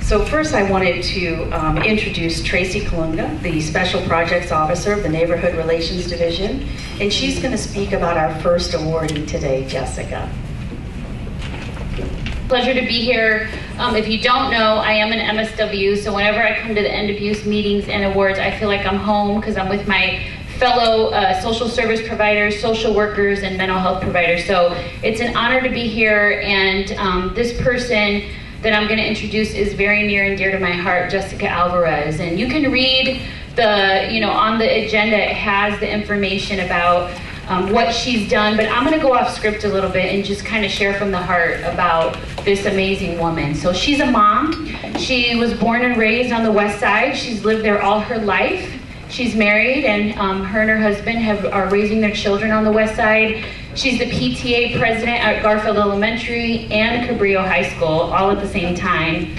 So first I wanted to introduce Tracy Colunga, the Special Projects Officer of the Neighborhood Relations Division, and she's going to speak about our first awardee today, Jessica. Pleasure to be here. If you don't know, I am an MSW, so whenever I come to the end of use meetings and awards, I feel like I'm home because I'm with my fellow social service providers, social workers, and mental health providers. So it's an honor to be here, and this person that I'm going to introduce is very near and dear to my heart, Jessica Alvarez. And you can read on the agenda, it has the information about what she's done, but I'm going to go off script a little bit and just kind of share from the heart about this amazing woman. So she's a mom. She was born and raised on the West Side. She's lived there all her life. She's married, and her and her husband are raising their children on the West Side. She's the PTA president at Garfield Elementary and Cabrillo High School, all at the same time.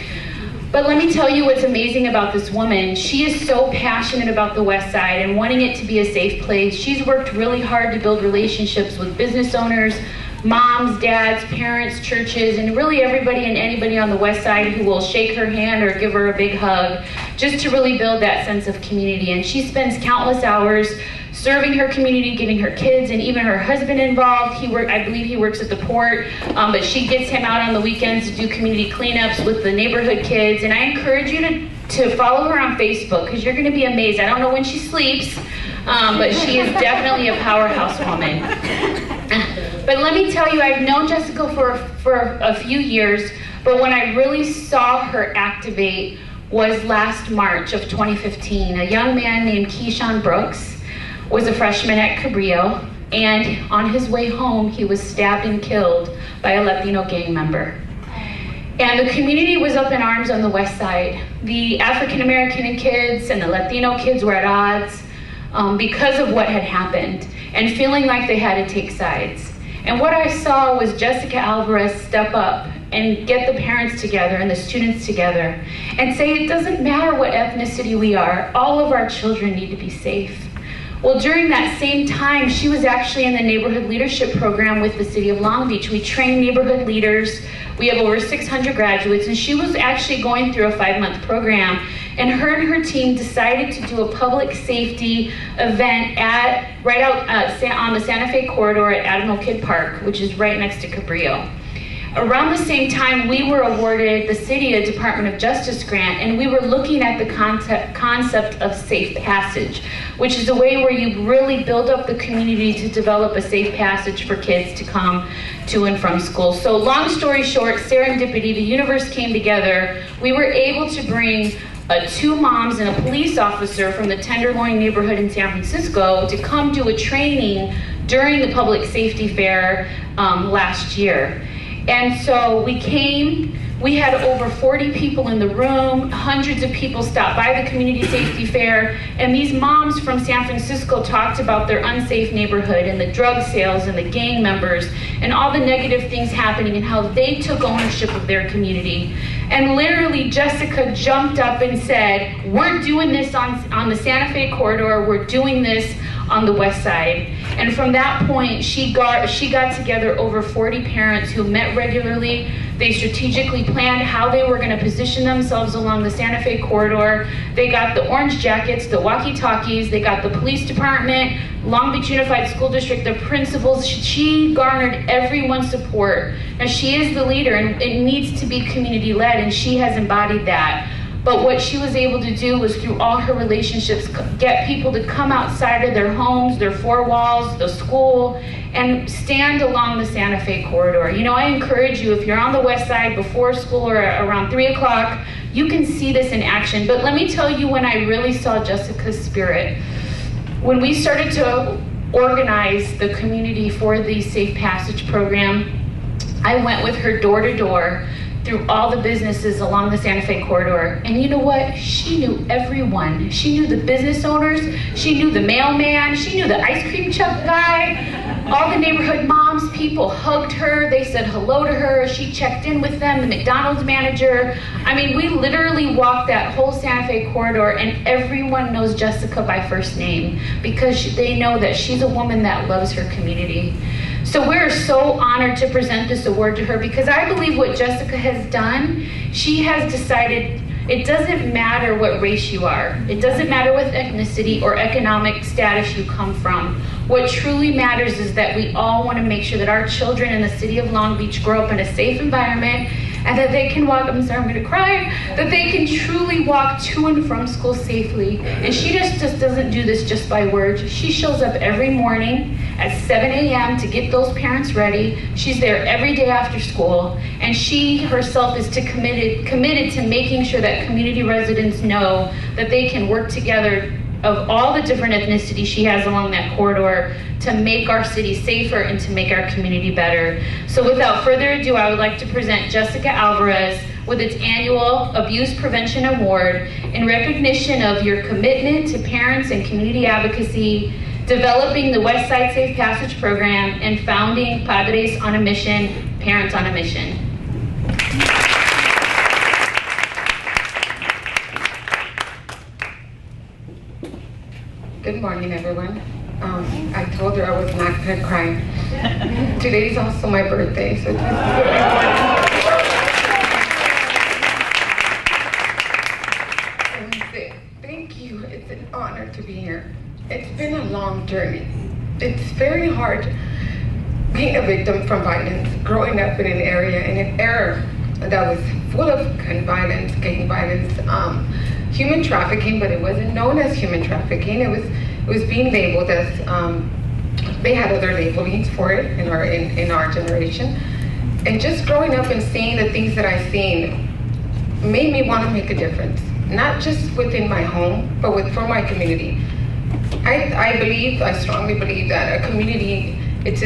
But let me tell you what's amazing about this woman. She is so passionate about the West Side and wanting it to be a safe place. She's worked really hard to build relationships with business owners, moms, dads, parents, churches, and really everybody and anybody on the West Side who will shake her hand or give her a big hug, just to really build that sense of community. And she spends countless hours serving her community, getting her kids and even her husband involved. I believe he works at the port, but she gets him out on the weekends to do community cleanups with the neighborhood kids. And I encourage you to follow her on Facebook, because you're going to be amazed. I don't know when she sleeps, but she is definitely a powerhouse woman. But let me tell you, I've known Jessica for a few years, but when I really saw her activate was last March of 2015. A young man named Keyshawn Brooks was a freshman at Cabrillo, and on his way home, he was stabbed and killed by a Latino gang member. And the community was up in arms on the West Side. The African American kids and the Latino kids were at odds because of what had happened, and feeling like they had to take sides. And what I saw was Jessica Alvarez step up and get the parents together and the students together and say, it doesn't matter what ethnicity we are, all of our children need to be safe. Well, during that same time, she was actually in the neighborhood leadership program with the city of Long Beach. We train neighborhood leaders. We have over 600 graduates, and she was actually going through a 5-month program. And her team decided to do a public safety event right out on the Santa Fe corridor at Admiral Kidd Park, which is right next to Cabrillo. Around the same time, we were awarded the city a Department of Justice grant, and we were looking at the concept of safe passage, which is a way where you really build up the community to develop a safe passage for kids to come to and from school. So long story short, serendipity, the universe came together. We were able to bring 2 moms and a police officer from the Tenderloin neighborhood in San Francisco to come do a training during the public safety fair last year. And so we came, we had over 40 people in the room, hundreds of people stopped by the community safety fair, and these moms from San Francisco talked about their unsafe neighborhood and the drug sales and the gang members and all the negative things happening and how they took ownership of their community. And literally Jessica jumped up and said, we're doing this on the Santa Fe corridor, we're doing this on the West Side. And from that point, she got together over 40 parents who met regularly. They strategically planned how they were going to position themselves along the Santa Fe corridor. They got the orange jackets, the walkie-talkies, they got the police department, Long Beach Unified School District, the principals. She garnered everyone's support. Now, she is the leader, and it needs to be community-led, and she has embodied that. But what she was able to do was, through all her relationships, get people to come outside of their homes, their 4 walls, the school, and stand along the Santa Fe corridor. You know, I encourage you, if you're on the West Side before school or around 3 o'clock, you can see this in action. But let me tell you when I really saw Jessica's spirit. When we started to organize the community for the Safe Passage program, I went with her door to door through all the businesses along the Santa Fe corridor. And you know what? She knew everyone. She knew the business owners. She knew the mailman. She knew the ice cream truck guy. All the neighborhood moms, people hugged her. They said hello to her. She checked in with them, the McDonald's manager. I mean, we literally walked that whole Santa Fe corridor, and everyone knows Jessica by first name because they know that she's a woman that loves her community. So we're so honored to present this award to her, because I believe what Jessica has done, she has decided it doesn't matter what race you are. It doesn't matter what ethnicity or economic status you come from. What truly matters is that we all want to make sure that our children in the city of Long Beach grow up in a safe environment, and that they can walk, I'm sorry, I'm gonna cry, that they can truly walk to and from school safely. And she just doesn't do this just by words. She shows up every morning at 7 a.m. to get those parents ready. She's there every day after school, and she herself is committed to making sure that community residents know that they can work together of all the different ethnicities she has along that corridor to make our city safer and to make our community better. So without further ado, I would like to present Jessica Alvarez with its annual Abuse Prevention Award in recognition of your commitment to parents and community advocacy, developing the West Side Safe Passage program, and founding Padres on a Mission, Parents on a Mission. Good morning, everyone. I told her I was not going to cry. Today's also my birthday, so thank you. It's an honor to be here. It's been a long journey. It's very hard being a victim from violence, growing up in an area, in an era that was full of gun violence, gang violence, human trafficking, but it wasn't known as human trafficking. It was being labeled as, they had other labelings for it in our generation. And just growing up and seeing the things that I've seen made me want to make a difference, not just within my home, but for my community. I strongly believe that a community, it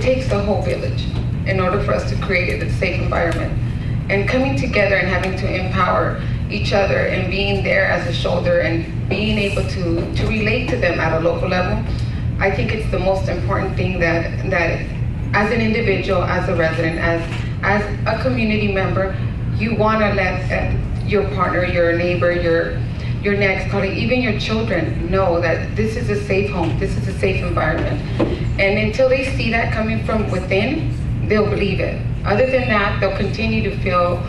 takes the whole village in order for us to create a safe environment. And coming together and having to empower each other and being there as a shoulder and being able to relate to them at a local level, I think it's the most important thing that as an individual, as a resident, as a community member, you want to let your partner, your neighbor, your next colleague, even your children know that this is a safe home, this is a safe environment. And until they see that coming from within, they'll believe it. Other than that, they'll continue to feel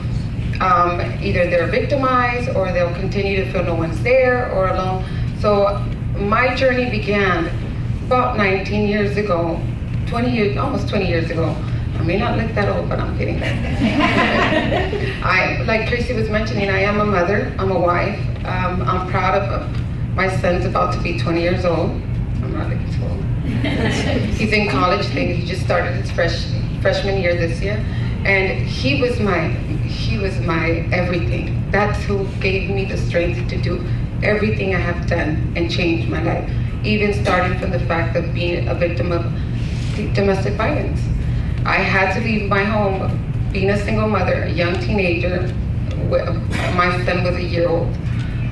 either they're victimized, or they'll continue to feel no one's there or alone. So my journey began about 19 years ago, almost 20 years ago. I may not look that old, but I'm getting there. Like Tracy was mentioning, I am a mother, I'm a wife. I'm proud of my son's about to be 20 years old. I'm not looking so old. He's in college, he just started his freshman year this year. And he was my everything. That's who gave me the strength to do everything I have done and change my life. Even starting from the fact of being a victim of domestic violence. I had to leave my home, being a single mother, a young teenager. My son was a year old,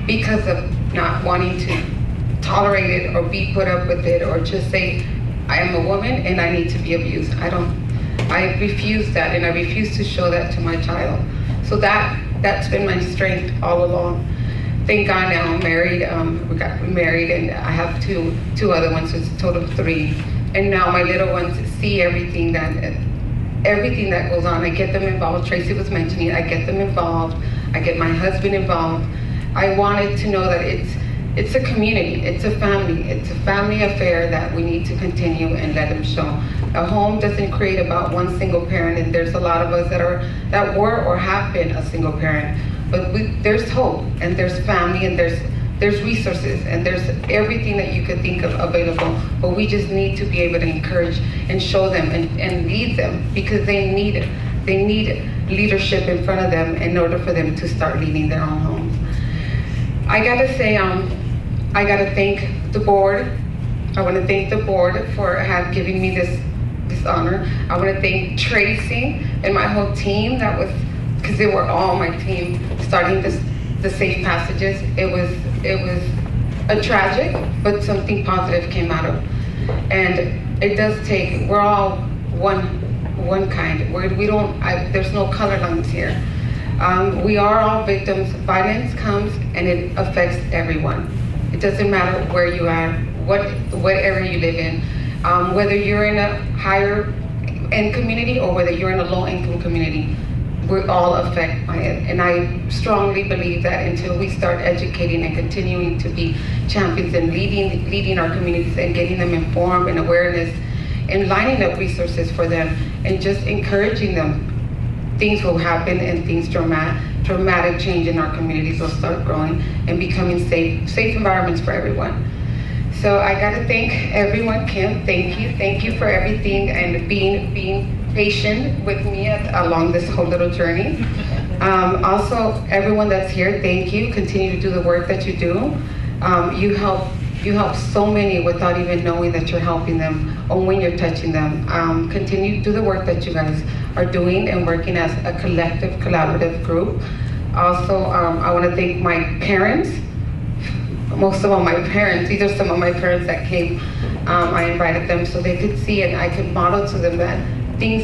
because of not wanting to tolerate it or be put up with it, or just say, I am a woman and I need to be abused. I refuse that, and I refuse to show that to my child. So that's been my strength all along. Thank God now I'm married. We got married, and I have two other ones, so it's a total of 3. And now my little ones see everything that goes on. I get them involved. Tracy was mentioning, I get them involved. I get my husband involved. I wanted to know that it's a community, it's a family affair that we need to continue and let them show. A home doesn't create about one single parent, and there's a lot of us that were or have been a single parent. But there's hope, and there's family, and there's resources, and there's everything that you could think of available. But we just need to be able to encourage and show them and lead them, because they need it. They need leadership in front of them in order for them to start leading their own homes. I gotta say, I gotta thank the board. I wanna thank the board for giving me this honor. I wanna thank Tracy and my whole team, because they were all my team, starting the safe passages. It was a tragic, but something positive came out of. And it does take, we're all one kind. There's no color lines here. We are all victims. Violence comes and it affects everyone. It doesn't matter where you are, what area you live in, whether you're in a higher low-end community or whether you're in a low-income community, we're all affected by it. And I strongly believe that until we start educating and continuing to be champions and leading our communities and getting them informed and awareness and lining up resources for them and just encouraging them, things will happen and things dramatic change in our communities will start growing and becoming safe environments for everyone. So I gotta thank everyone. Kim, thank you for everything and being patient with me along this whole little journey. Also, everyone that's here, thank you. Continue to do the work that you do. You help so many without even knowing that you're helping them or when you're touching them. Continue to do the work that you guys are doing and working as a collective, collaborative group. Also, I want to thank my parents. Most of all, my parents. These are some of my parents that came. I invited them so they could see and I could model to them that things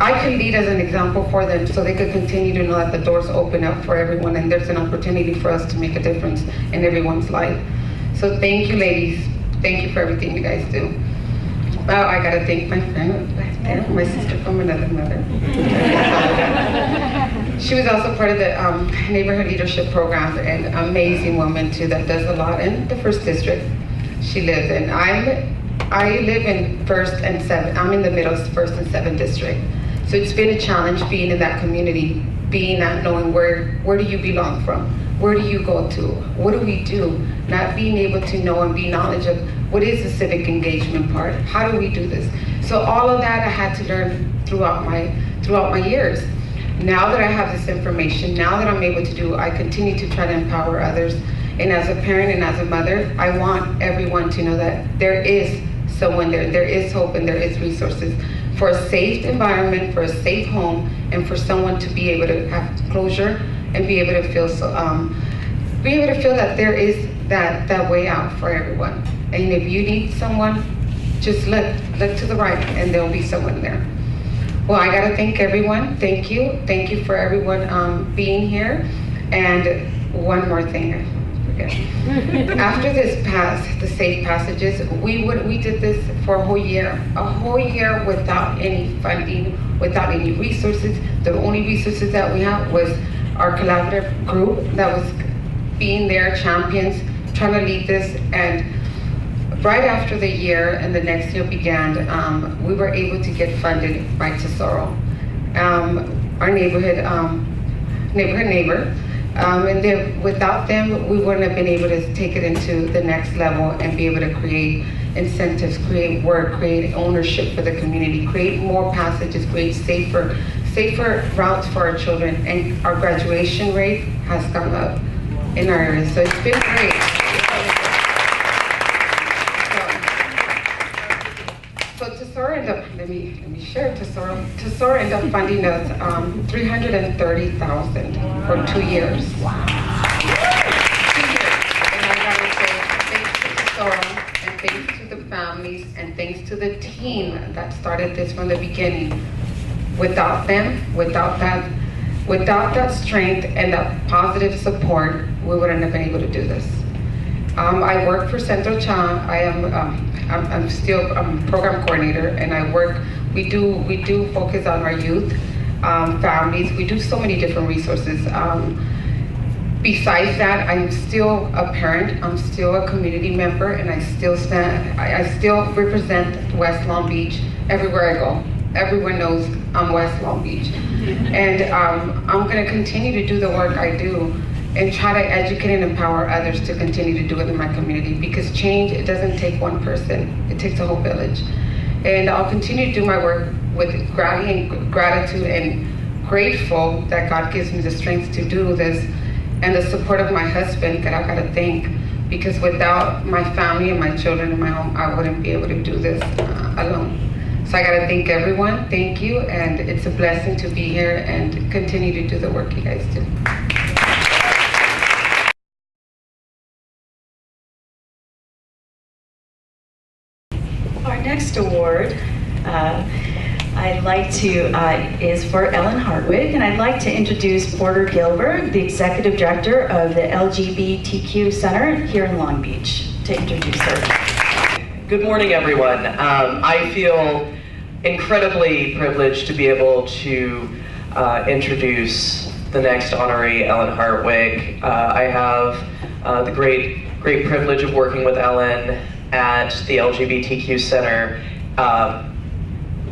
I could lead as an example for them so they could continue to know that the doors open up for everyone and there's an opportunity for us to make a difference in everyone's life. So thank you, ladies. Thank you for everything you guys do. Oh, I gotta thank my friend, my sister from another mother. She was also part of the neighborhood leadership program, an amazing woman too that does a lot in the 1st district she lives in. I live in 1st and 7th. I'm in the middle, 1st and 7th district. So it's been a challenge being in that community, being not knowing where do you belong from, where do you go to, what do we do, not being able to know and be knowledge of what is the civic engagement part, how do we do this. So all of that I had to learn throughout my years. Now that I have this information, now that I'm able to do, I continue to try to empower others. And as a parent and as a mother, I want everyone to know that there is someone there is hope and there is resources for a safe environment, for a safe home, and for someone to be able to have closure and be able to feel that there is that way out for everyone. And if you need someone, just look to the right and there'll be someone there. Well, I gotta thank everyone. Thank you for everyone being here. And one more thing, I forget. After the safe passages, we did this for a whole year without any funding, without any resources. The only resources that we have was our collaborative group that was being their champions, trying to lead this. And right after the year and the next year began, we were able to get funded by Tesoro, our neighborhood neighbor. And without them, we wouldn't have been able to take it into the next level and be able to create incentives, create work, create ownership for the community, create more passages, create safer routes for our children. And our graduation rate has gone up in our area. So it's been great. So Tesoro ended up, let me share, Tesoro ended up funding us $330,000 for 2 years. Wow. 2 years. And I gotta say, thanks to Tesoro, and thanks to the families, and thanks to the team that started this from the beginning. Without them, without that strength and that positive support, we wouldn't have been able to do this. I work for Central Cha. I'm still a program coordinator, and we do focus on our youth, families. We do so many different resources. Besides that, I'm still a parent. I'm still a community member, and I still represent West Long Beach everywhere I go. Everyone knows I'm West Long Beach. And I'm gonna continue to do the work I do and try to educate and empower others to continue to do it in my community, because change, it doesn't take one person, it takes a whole village. And I'll continue to do my work with gratitude and grateful that God gives me the strength to do this, and the support of my husband that I gotta thank, because without my family and my children in my home, I wouldn't be able to do this alone. So I gotta thank everyone, thank you, and it's a blessing to be here and continue to do the work you guys do. Our next award I'd like to is for Ellen Hartwick, and I'd like to introduce Porter Gilberg, the Executive Director of the LGBTQ Center here in Long Beach, to introduce her. Good morning, everyone. I feel incredibly privileged to be able to introduce the next honoree, Ellen Hartwick. I have the great privilege of working with Ellen at the LGBTQ Center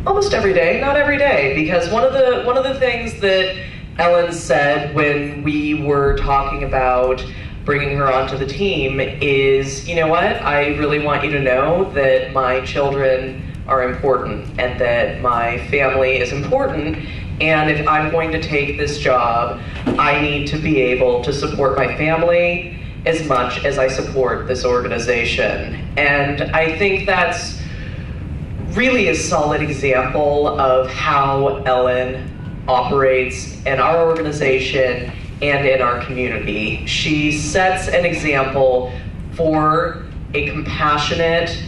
almost every day, not every day, because one of the things that Ellen said when we were talking about bringing her onto the team is, you know what, I really want you to know that my children are important and that my family is important, and if I'm going to take this job, I need to be able to support my family as much as I support this organization. And I think that's really a solid example of how Ellen operates in our organization and in our community. She sets an example for a compassionate,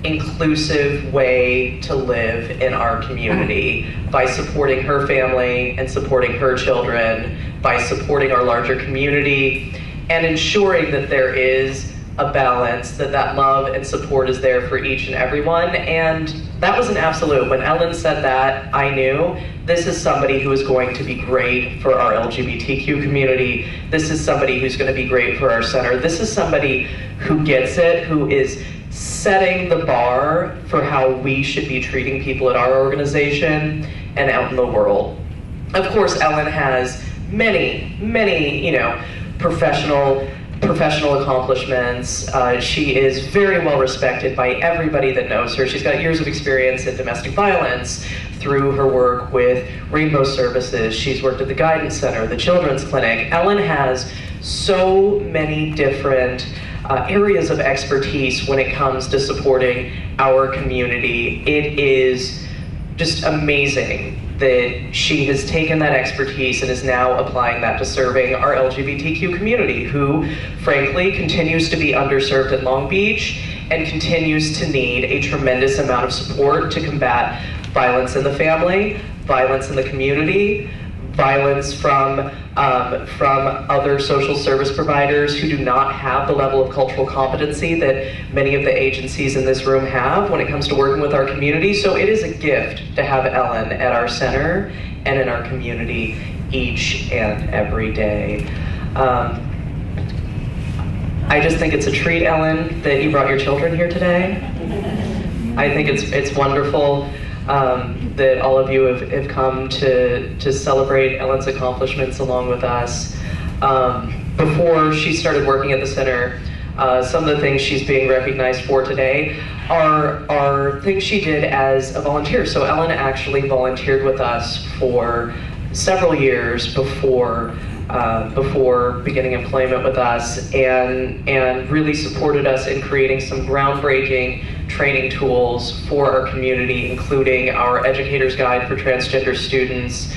inclusive way to live in our community by supporting her family and supporting her children, by supporting our larger community, and ensuring that there is a balance, that love and support is there for each and everyone. And that was an absolute. When Ellen said that, I knew this is somebody who is going to be great for our LGBTQ community. This is somebody who's going to be great for our center. This is somebody who gets it, who is setting the bar for how we should be treating people at our organization and out in the world. Of course, Ellen has many, professional accomplishments. She is very well respected by everybody that knows her. She's got years of experience in domestic violence through her work with Rainbow Services. She's worked at the Guidance Center, the Children's Clinic. Ellen has so many different areas of expertise when it comes to supporting our community. It is just amazing that she has taken that expertise and is now applying that to serving our LGBTQ community, who frankly continues to be underserved in Long Beach and continues to need a tremendous amount of support to combat violence in the family, violence in the community, violence from other social service providers who do not have the level of cultural competency that many of the agencies in this room have when it comes to working with our community. So it is a gift to have Ellen at our center and in our community each and every day. I just think it's a treat, Ellen, that you brought your children here today. I think it's wonderful that all of you have come to celebrate Ellen's accomplishments along with us. Before she started working at the center, some of the things she's being recognized for today are things she did as a volunteer. So Ellen actually volunteered with us for several years before beginning employment with us, and really supported us in creating some groundbreaking training tools for our community, including our Educator's Guide for Transgender Students,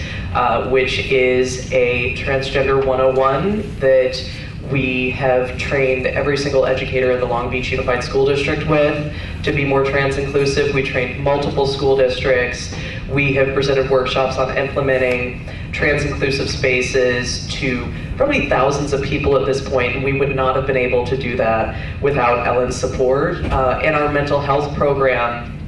which is a Transgender 101 that we have trained every single educator in the Long Beach Unified School District with to be more trans inclusive. We trained multiple school districts. We have presented workshops on implementing trans inclusive spaces to probably thousands of people at this point, and we would not have been able to do that without Ellen's support. In our mental health program,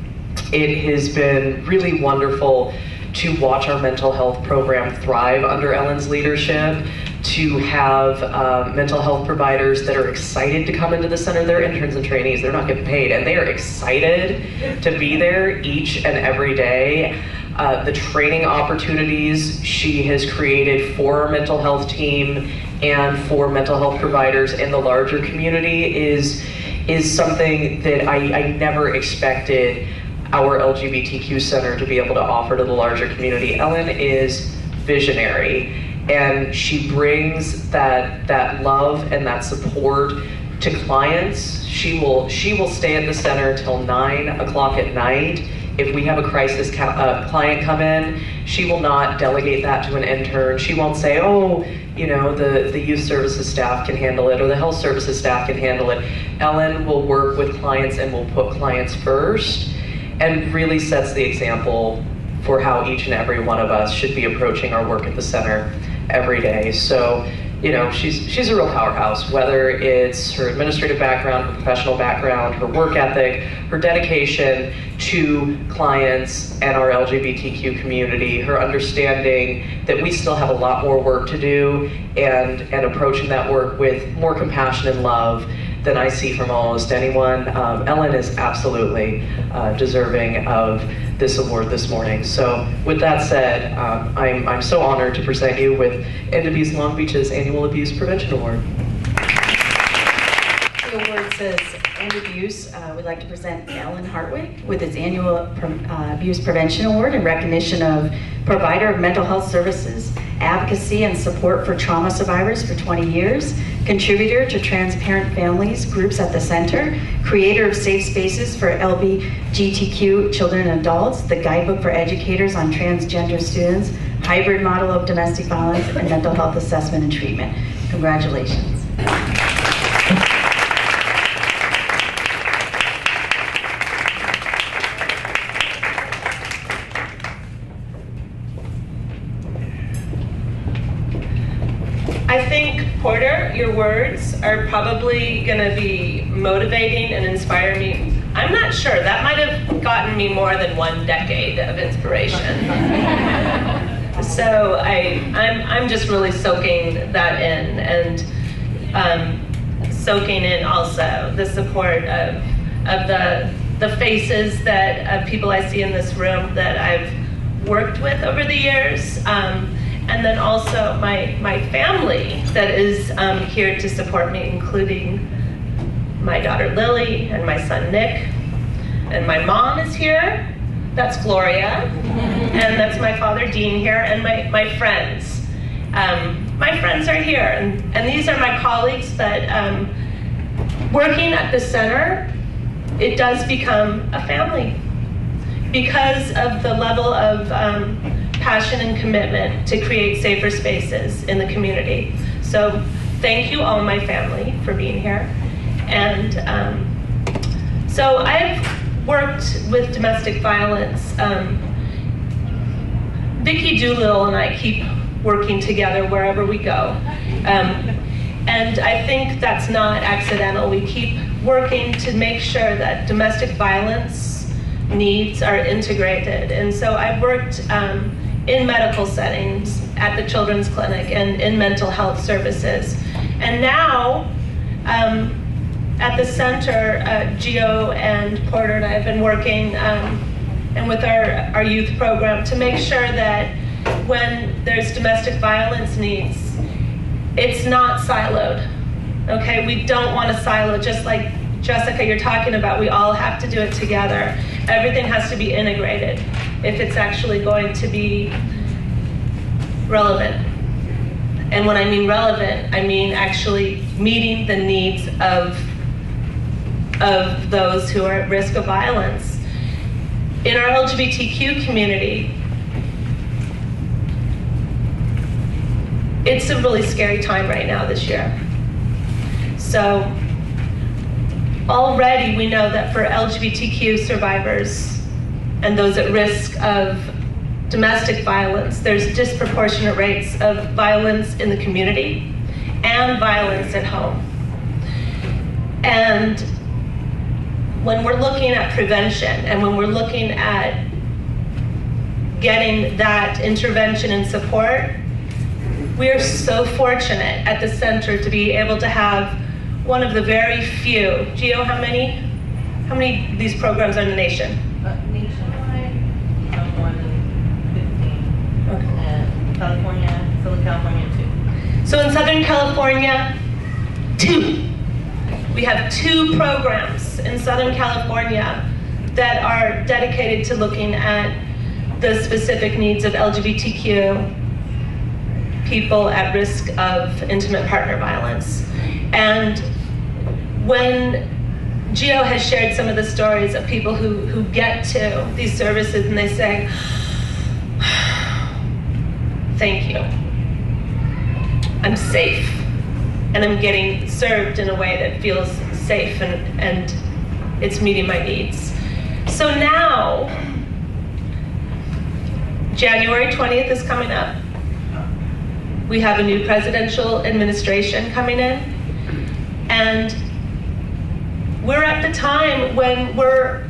it has been really wonderful to watch our mental health program thrive under Ellen's leadership, to have mental health providers that are excited to come into the center. They're interns and trainees, they're not getting paid, and they are excited to be there each and every day. The training opportunities she has created for our mental health team and for mental health providers in the larger community is something that I never expected our LGBTQ center to be able to offer to the larger community. Ellen is visionary, and she brings that love and that support to clients. She will stay at the center till 9 o'clock at night. If we have a crisis client come in, she will not delegate that to an intern. She won't say, oh, the youth services staff can handle it or the health services staff can handle it. Ellen will work with clients and will put clients first, and really sets the example for how each and every one of us should be approaching our work at the center every day. So you know, she's a real powerhouse, whether it's her administrative background, her professional background, her work ethic, her dedication to clients and our LGBTQ community, her understanding that we still have a lot more work to do, and approaching that work with more compassion and love than I see from almost anyone. Ellen is absolutely deserving of this award this morning. So with that said, I'm so honored to present you with End Abuse Long Beach's Annual Abuse Prevention Award. The award says End Abuse. We'd like to present Ellen Hartwick with its Annual Abuse Prevention Award in recognition of provider of mental health services, advocacy and support for trauma survivors for 20 years, contributor to Transparent Families groups at the center, creator of safe spaces for LGBTQ children and adults, the guidebook for educators on transgender students, hybrid model of domestic violence, and mental health assessment and treatment. Congratulations. I think, Porter, your words are probably going to be motivating and inspire me. I'm not sure. That might have gotten me more than 1 decade of inspiration. So I'm just really soaking that in, and soaking in also the support of the faces that of people I see in this room that I've worked with over the years. And then also my family that is here to support me, including my daughter Lily and my son Nick. And my mom is here, that's Gloria. And that's my father Dean here, and my friends. My friends are here, and these are my colleagues that working at the center, it does become a family because of the level of passion and commitment to create safer spaces in the community. So thank you all, my family, for being here. And so I've worked with domestic violence. Vicki Doolittle and I keep working together wherever we go. And I think that's not accidental. We keep working to make sure that domestic violence needs are integrated. And so I've worked in medical settings, at the children's clinic, and in mental health services. And now, at the center, Gio and Porter and I have been working and with our youth program to make sure that when there's domestic violence needs, it's not siloed, okay? We don't want to silo, just like Jessica, you're talking about, we all have to do it together. Everything has to be integrated if it's actually going to be relevant. And when I mean relevant, I mean actually meeting the needs of those who are at risk of violence. In our LGBTQ community, it's a really scary time right now this year. So already we know that for LGBTQ survivors and those at risk of domestic violence, there's disproportionate rates of violence in the community and violence at home. And when we're looking at prevention and when we're looking at getting that intervention and support, we are so fortunate at the center to be able to have one of the very few. Gio, how many of these programs are in the nation? Nationwide, more than 15. Okay. California, Southern California, 2. So in Southern California, 2. We have 2 programs in Southern California that are dedicated to looking at the specific needs of LGBTQ people at risk of intimate partner violence. And when Gio has shared some of the stories of people who get to these services and they say, thank you, I'm safe, and I'm getting served in a way that feels safe and it's meeting my needs. So now, January 20th is coming up. We have a new presidential administration coming in, and we're at the time when we're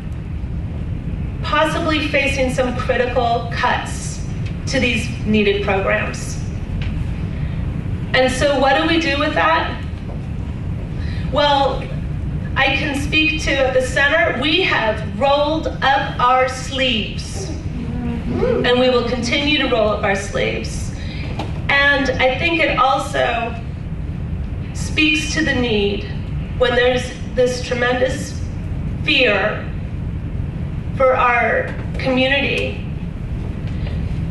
possibly facing some critical cuts to these needed programs. And so what do we do with that? Well, I can speak to at the center, we have rolled up our sleeves, and we will continue to roll up our sleeves. And I think it also speaks to the need when there's this tremendous fear for our community.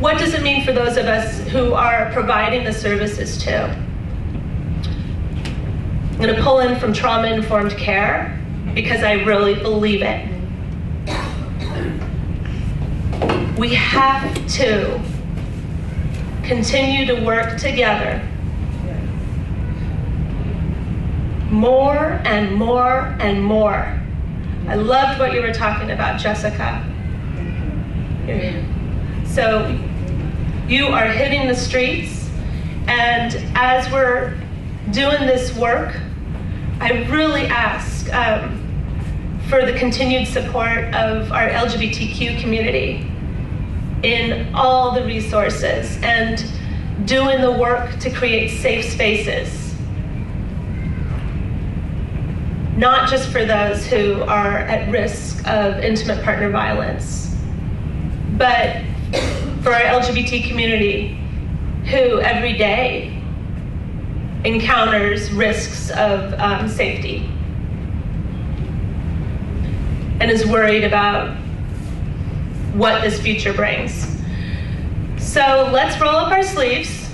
What does it mean for those of us who are providing the services to? I'm going to pull in from trauma-informed care because I really believe it. We have to continue to work together more and more and more. I loved what you were talking about, Jessica. So you are hitting the streets, and as we're doing this work, I really ask for the continued support of our LGBTQ community in all the resources and doing the work to create safe spaces. Not just for those who are at risk of intimate partner violence, but for our LGBT community who every day encounters risks of safety and is worried about what this future brings. So let's roll up our sleeves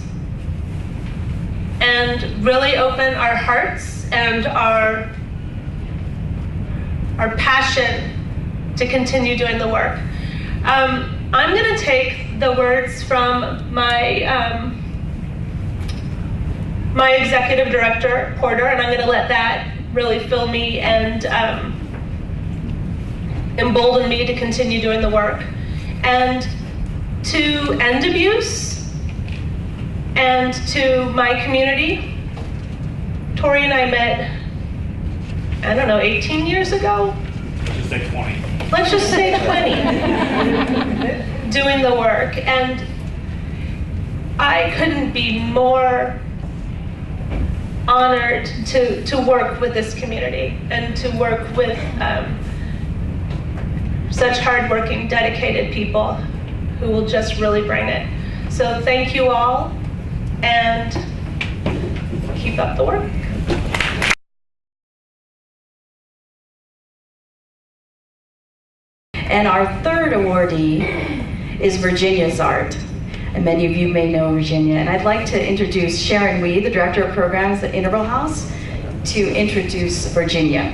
and really open our hearts and our passion to continue doing the work. I'm going to take the words from my my executive director, Porter, and I'm going to let that really fill me and embolden me to continue doing the work. And to end abuse and to my community, Tori and I met, I don't know, 18 years ago? Let's just say 20. Let's just say 20, doing the work. And I couldn't be more honored to work with this community and to work with such hardworking, dedicated people who will just really bring it. So thank you all, and keep up the work. And our third awardee is Virginia Zart. And many of you may know Virginia. And I'd like to introduce Sharon Wee, the Director of Programs at Interval House, to introduce Virginia.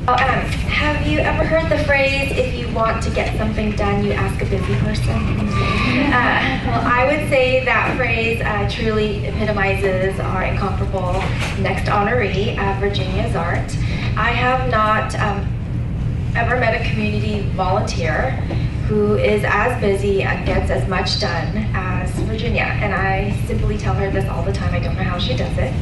Have you ever heard the phrase, if you want to get something done, you ask a busy person? Well, I would say that phrase truly epitomizes our incomparable next honoree, Virginia Zart. I have not ever met a community volunteer who is as busy and gets as much done as Virginia. And I simply tell her this all the time. I don't know how she does it.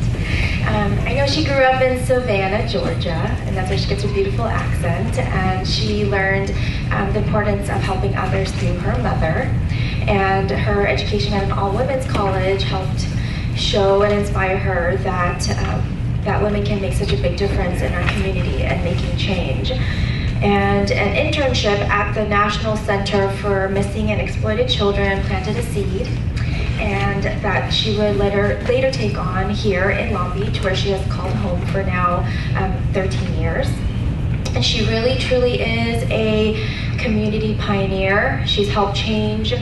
I know she grew up in Savannah, Georgia, and that's where she gets her beautiful accent. And she learned the importance of helping others through her mother. And her education at an all-women's college helped show and inspire her that, that women can make such a big difference in our community and making change. And an internship at the National Center for Missing and Exploited Children planted a seed, and that she would later take on here in Long Beach, where she has called home for now 13 years. And she really, truly is a community pioneer. She's helped change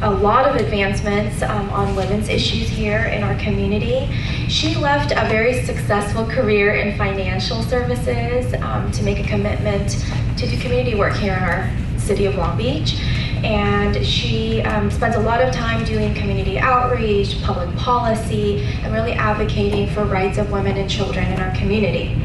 a lot of advancements on women's issues here in our community. She left a very successful career in financial services to make a commitment to do community work here in our city of Long Beach. And she spends a lot of time doing community outreach, public policy, and really advocating for rights of women and children in our community.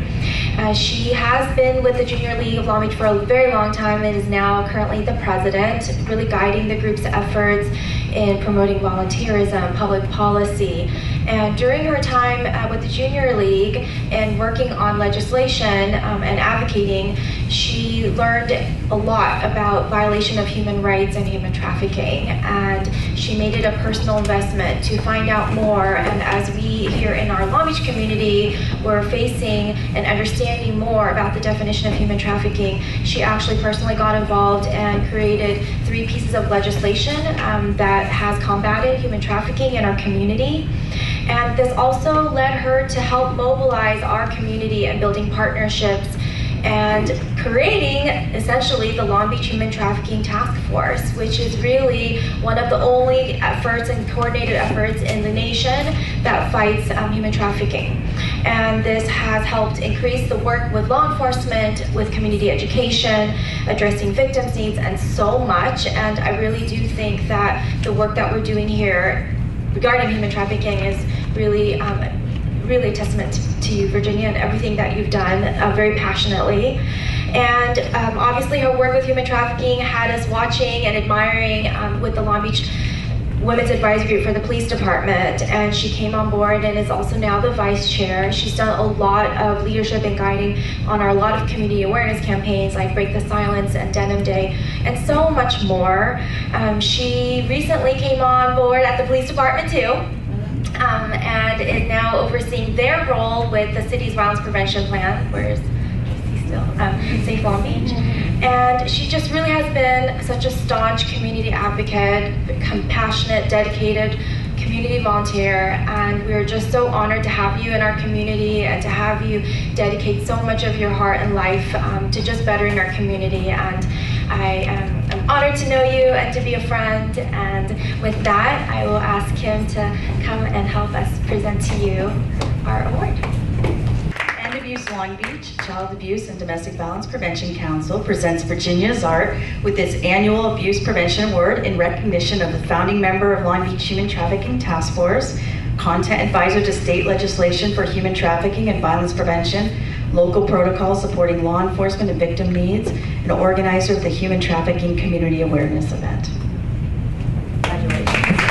She has been with the Junior League of Long Beach for a very long time and is now currently the president, really guiding the group's efforts in promoting volunteerism, public policy. And during her time with the Junior League and working on legislation and advocating, she learned a lot about violation of human rights and human trafficking. And she made it a personal investment to find out more. And as we here in our Long Beach community were facing and understanding more about the definition of human trafficking, she actually personally got involved and created 3 pieces of legislation that has combated human trafficking in our community. And this also led her to help mobilize our community and building partnerships and creating essentially the Long Beach Human Trafficking Task Force, which is really one of the only efforts and coordinated efforts in the nation that fights human trafficking. And this has helped increase the work with law enforcement, with community education, addressing victims' needs, and so much. And I really do think that the work that we're doing here regarding human trafficking is really really a testament to you, Virginia, and everything that you've done very passionately. And obviously her work with human trafficking had us watching and admiring with the Long Beach Women's Advisory Group for the Police Department, and she came on board and is also now the vice chair. She's done a lot of leadership and guiding on a lot of community awareness campaigns like Break the Silence and Denim Day, and so much more. She recently came on board at the police department too, and is now overseeing their role with the city's violence prevention plan. Where is Tracy still? Safe Long Beach. And she just really has been such a staunch community advocate, compassionate, dedicated community volunteer, and we're just so honored to have you in our community and to have you dedicate so much of your heart and life to just bettering our community. And I'm honored to know you and to be a friend, and with that I will ask him to come and help us present to you our award. End Abuse Long Beach Child Abuse and Domestic Violence Prevention Council presents Virginia Zart with its annual Abuse Prevention Award in recognition of the founding member of Long Beach Human Trafficking Task Force, content advisor to state legislation for human trafficking and violence prevention, local protocols supporting law enforcement and victim needs, and organizer of the Human Trafficking Community Awareness Event. Congratulations.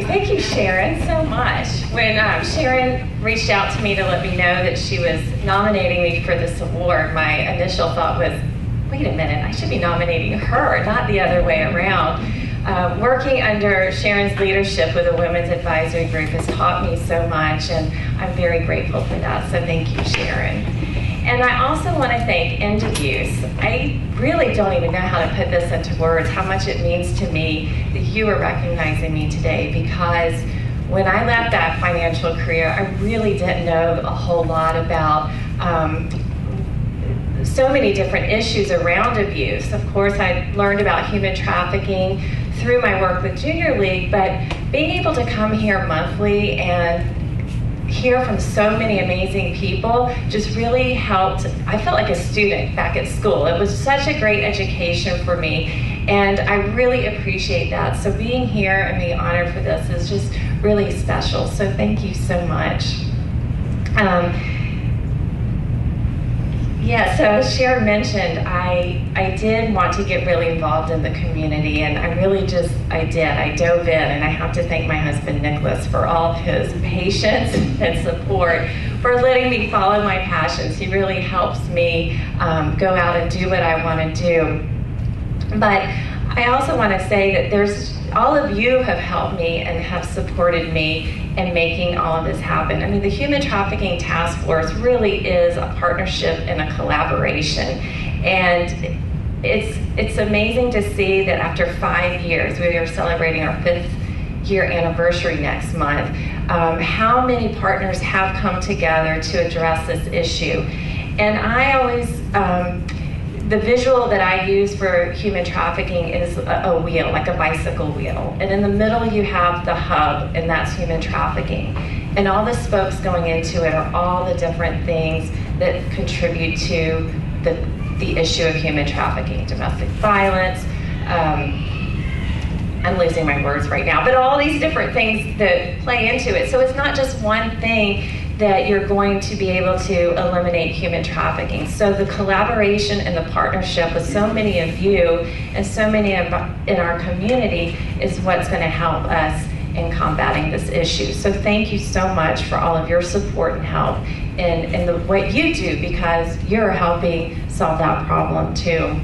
Thank you, Sharon, so much. When Sharon reached out to me to let me know that she was nominating me for this award, my initial thought was, wait a minute, I should be nominating her, not the other way around. Working under Sharon's leadership with the Women's Advisory Group has taught me so much, and I'm very grateful for that, so thank you, Sharon. And I also want to thank End Abuse. I really don't even know how to put this into words, how much it means to me that you are recognizing me today, because when I left that financial career, I really didn't know a whole lot about so many different issues around abuse. Of course, I learned about human trafficking through my work with Junior League, but being able to come here monthly and hear from so many amazing people just really helped. I felt like a student back at school. It was such a great education for me, and I really appreciate that. So being here and being honored for this is just really special. So thank you so much. Yeah, so as Sharon mentioned, I did want to get really involved in the community, and I dove in, and I have to thank my husband, Nicholas, for all of his patience and support, for letting me follow my passions. He really helps me go out and do what I want to do. But I also want to say that all of you have helped me and have supported me in making all of this happen. I mean, the Human Trafficking Task Force really is a partnership and a collaboration. And it's amazing to see that after 5 years, we are celebrating our 5th year anniversary next month, how many partners have come together to address this issue. And I always, the visual that I use for human trafficking is a wheel, like a bicycle wheel. And in the middle you have the hub, and that's human trafficking. And all the spokes going into it are all the different things that contribute to the issue of human trafficking, domestic violence. I'm losing my words right now, but all these different things that play into it. So it's not just one thing that you're going to be able to eliminate human trafficking. So the collaboration and the partnership with so many of you and so many in our community is what's going to help us in combating this issue. So thank you so much for all of your support and help in what you do, because you're helping solve that problem too.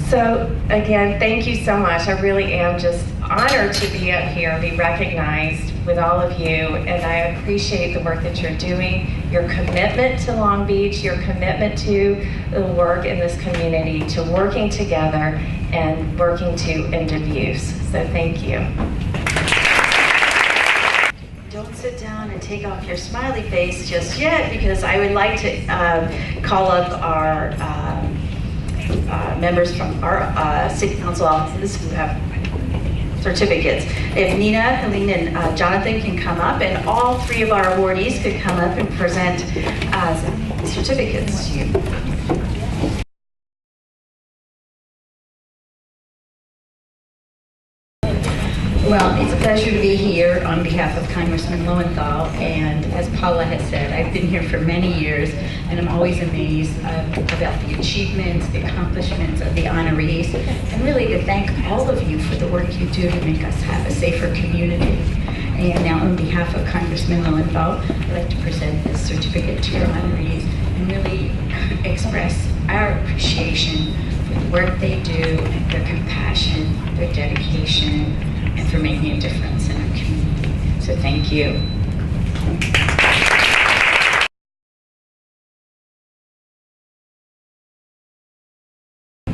So again, thank you so much. I really am just honored to be up here and be recognized with all of you, and I appreciate the work that you're doing, your commitment to Long Beach, your commitment to the work in this community, to working together and working to end abuse. So thank you. Don't sit down and take off your smiley face just yet, because I would like to call up our members from our city council offices who have certificates. If Nina, Helene, and Jonathan can come up, and all three of our awardees could come up and present certificates to you. Well, it's a pleasure to be here on behalf of Congressman Lowenthal, and as Paula has said, I've been here for many years, and I'm always amazed about the achievements, the accomplishments of the honorees, and really to thank all of you for the work you do to make us have a safer community. And now on behalf of Congressman Lowenthal, I'd like to present this certificate to your honorees and really express our appreciation for the work they do, their compassion, their dedication, and for making a difference in our community. So thank you.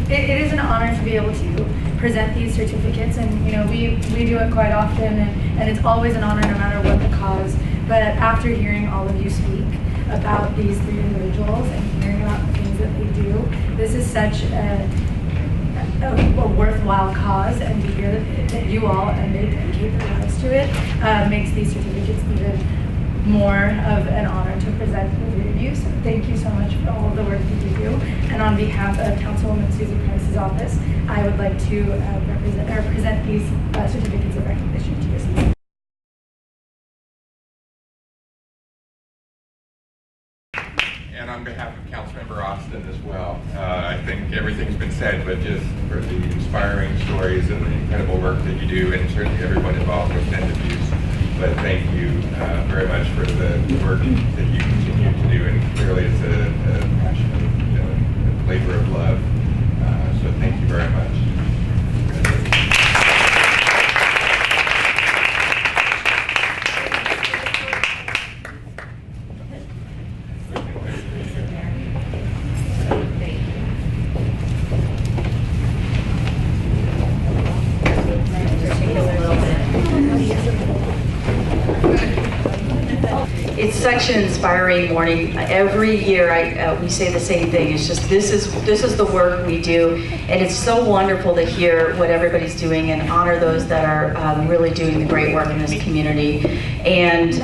It is an honor to be able to present these certificates, and we do it quite often, and it's always an honor no matter what the cause. But after hearing all of you speak about these three individuals and hearing about the things that they do, this is such a worthwhile cause, and to hear that you all and they dedicate their lives to it makes these certificates even more of an honor to present to the three of you. So thank you so much for all of the work that you do. And on behalf of Councilwoman Suzie Kraus's office, I would like to present these certificates of recognition to you. And on behalf of Councilmember Austin as well, I think everything's been said, but just for the inspiring stories and the incredible work that you do, and certainly everyone involved with end abuse. But thank you very much for the work that you continue to do, and clearly it's a passion, a labor of love. So thank you very much. It's such an inspiring morning. Every year we say the same thing. It's just this is the work we do, and it's so wonderful to hear what everybody's doing and honor those that are really doing the great work in this community. And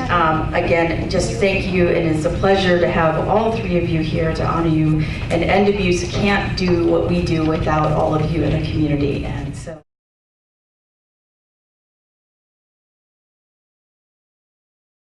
again, just thank you, and it's a pleasure to have all three of you here to honor you. And End Abuse can't do what we do without all of you in the community. And so.